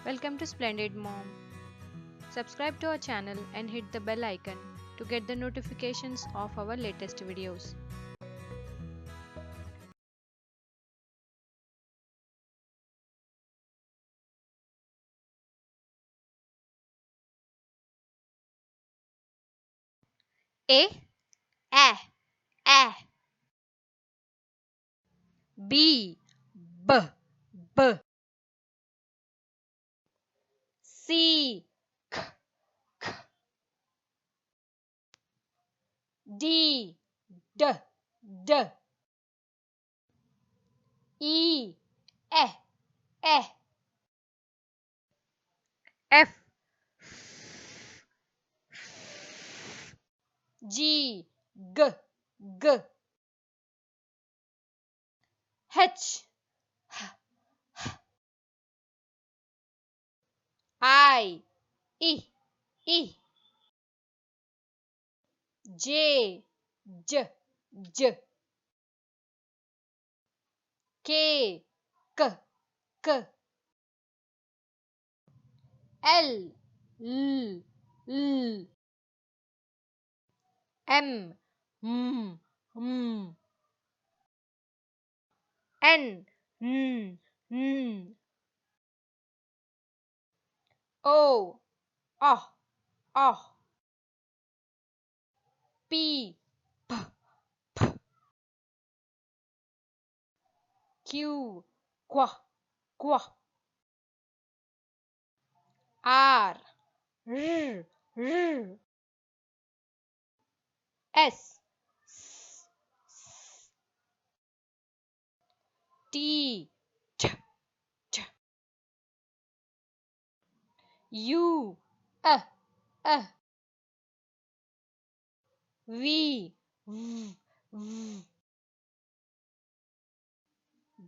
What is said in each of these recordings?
Welcome to Splendid Mom. Subscribe to our channel and hit the bell icon to get the notifications of our latest videos. A, A, A. B, B, B. C, K, K. D, D, D. E, E, E. F, G, G, G. H, I, E, E. J, J, J. K, K, K. L, L, L. M, M, M. N, N, N. O, O, O. P, P, P. Q, Q, Q. R, R, R. S, S, S. T, T, T. U, V, V, V.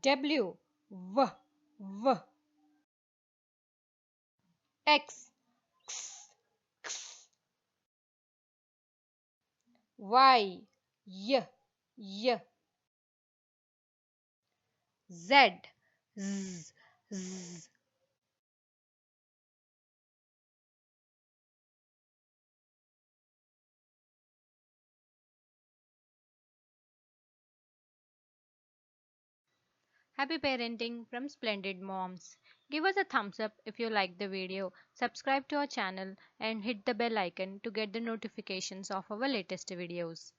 W, V, V. X, X, X. Y, Y, Y. Z, Z, Z. Happy parenting from Splendid Moms. Give us a thumbs up if you like the video, subscribe to our channel and hit the bell icon to get the notifications of our latest videos.